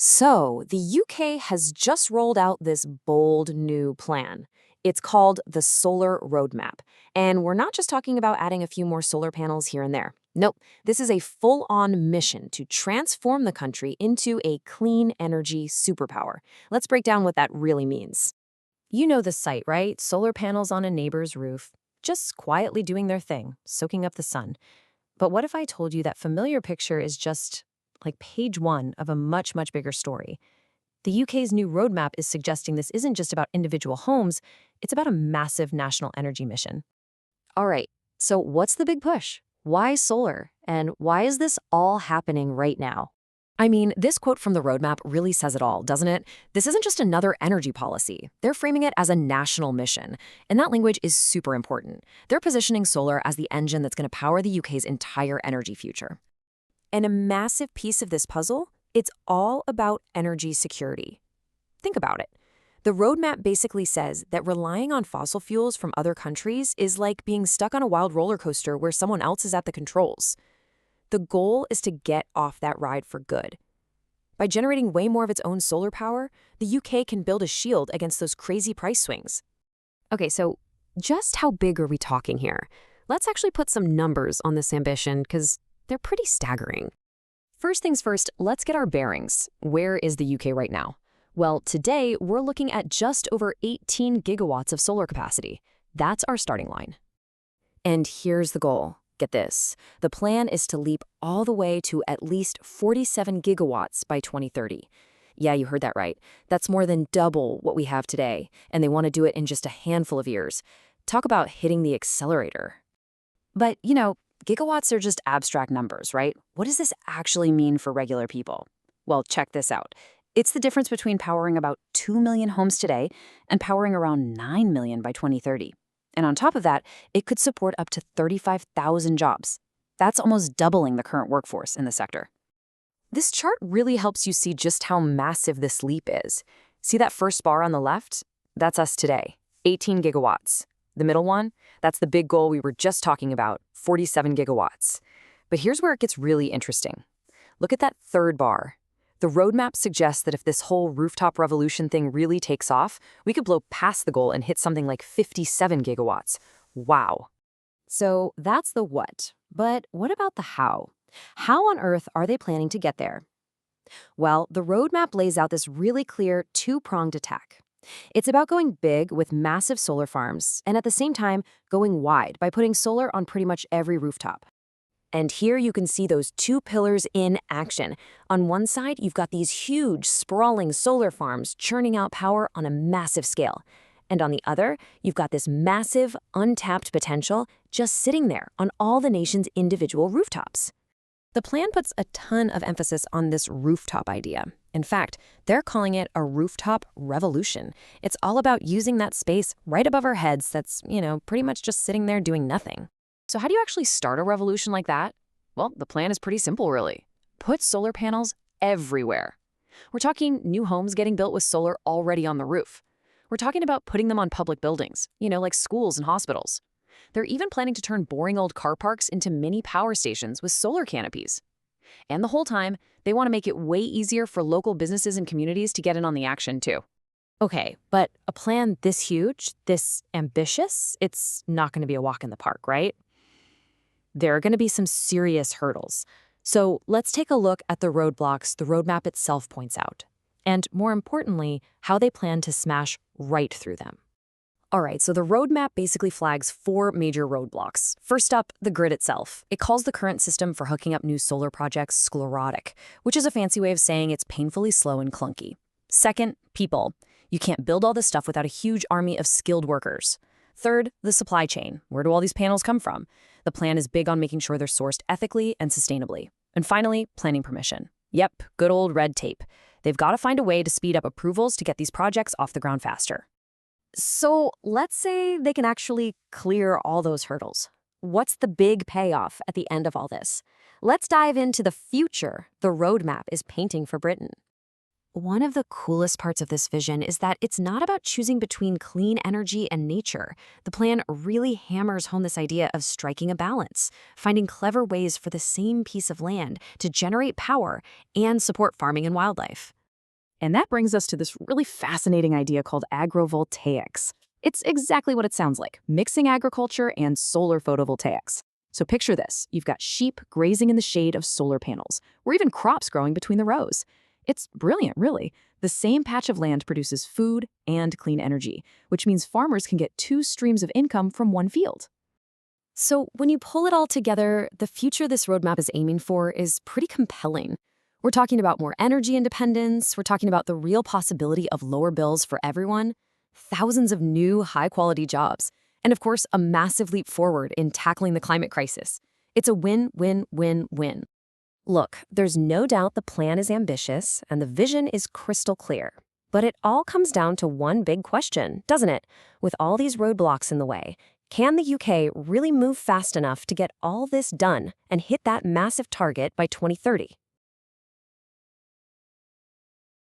So, the UK has just rolled out this bold new plan. It's called the Solar Roadmap. And we're not just talking about adding a few more solar panels here and there. Nope, this is a full on mission to transform the country into a clean energy superpower. Let's break down what that really means. You know the site, right? Solar panels on a neighbor's roof, just quietly doing their thing, soaking up the sun. But what if I told you that familiar picture is just like page one of a much, much bigger story? The UK's new roadmap is suggesting this isn't just about individual homes, it's about a massive national energy mission. All right, so what's the big push? Why solar? And why is this all happening right now? I mean, this quote from the roadmap really says it all, doesn't it? This isn't just another energy policy. They're framing it as a national mission. And that language is super important. They're positioning solar as the engine that's going to power the UK's entire energy future. And a massive piece of this puzzle, it's all about energy security. Think about it. The roadmap basically says that relying on fossil fuels from other countries is like being stuck on a wild roller coaster where someone else is at the controls. The goal is to get off that ride for good. By generating way more of its own solar power, the UK can build a shield against those crazy price swings. Okay, so just how big are we talking here? Let's actually put some numbers on this ambition because they're pretty staggering. First things first, let's get our bearings. Where is the UK right now? Well, today we're looking at just over 18 gigawatts of solar capacity. That's our starting line. And here's the goal. Get this. The plan is to leap all the way to at least 47 gigawatts by 2030. Yeah, you heard that right. That's more than double what we have today, and they want to do it in just a handful of years. Talk about hitting the accelerator. But, gigawatts are just abstract numbers, right? What does this actually mean for regular people? Well, check this out. It's the difference between powering about 2 million homes today and powering around 9 million by 2030. And on top of that, it could support up to 35,000 jobs. That's almost doubling the current workforce in the sector. This chart really helps you see just how massive this leap is. See that first bar on the left? That's us today, 18 gigawatts. The middle one, that's the big goal we were just talking about, 47 gigawatts. But here's where it gets really interesting. Look at that third bar. The roadmap suggests that if this whole rooftop revolution thing really takes off, we could blow past the goal and hit something like 57 gigawatts. Wow. So that's the what. But what about the how? How on earth are they planning to get there? Well, the roadmap lays out this really clear two-pronged attack. It's about going big with massive solar farms, and at the same time, going wide by putting solar on pretty much every rooftop. And here you can see those two pillars in action. On one side, you've got these huge, sprawling solar farms churning out power on a massive scale. And on the other, you've got this massive, untapped potential just sitting there on all the nation's individual rooftops. The plan puts a ton of emphasis on this rooftop idea. In fact, they're calling it a rooftop revolution. It's all about using that space right above our heads that's, pretty much just sitting there doing nothing. So how do you actually start a revolution like that? Well, the plan is pretty simple, really. Put solar panels everywhere. We're talking new homes getting built with solar already on the roof. We're talking about putting them on public buildings, like schools and hospitals. They're even planning to turn boring old car parks into mini power stations with solar canopies. And the whole time, they want to make it way easier for local businesses and communities to get in on the action, too. Okay, but a plan this huge, this ambitious, it's not going to be a walk in the park, right? There are going to be some serious hurdles. So let's take a look at the roadblocks the roadmap itself points out. And more importantly, how they plan to smash right through them. All right, so the roadmap basically flags 4 major roadblocks. First up, the grid itself. It calls the current system for hooking up new solar projects sclerotic, which is a fancy way of saying it's painfully slow and clunky. Second, people. You can't build all this stuff without a huge army of skilled workers. Third, the supply chain. Where do all these panels come from? The plan is big on making sure they're sourced ethically and sustainably. And finally, planning permission. Yep, good old red tape. They've got to find a way to speed up approvals to get these projects off the ground faster. So let's say they can actually clear all those hurdles. What's the big payoff at the end of all this? Let's dive into the future the roadmap is painting for Britain. One of the coolest parts of this vision is that it's not about choosing between clean energy and nature. The plan really hammers home this idea of striking a balance, finding clever ways for the same piece of land to generate power and support farming and wildlife. And that brings us to this really fascinating idea called agrovoltaics. It's exactly what it sounds like, mixing agriculture and solar photovoltaics. So picture this. You've got sheep grazing in the shade of solar panels, or even crops growing between the rows. It's brilliant, really. The same patch of land produces food and clean energy, which means farmers can get 2 streams of income from one field. So when you pull it all together, the future this roadmap is aiming for is pretty compelling. We're talking about more energy independence, we're talking about the real possibility of lower bills for everyone, thousands of new high-quality jobs, and of course, a massive leap forward in tackling the climate crisis. It's a win-win-win-win. Look, there's no doubt the plan is ambitious and the vision is crystal clear. But it all comes down to one big question, doesn't it? With all these roadblocks in the way, can the UK really move fast enough to get all this done and hit that massive target by 2030?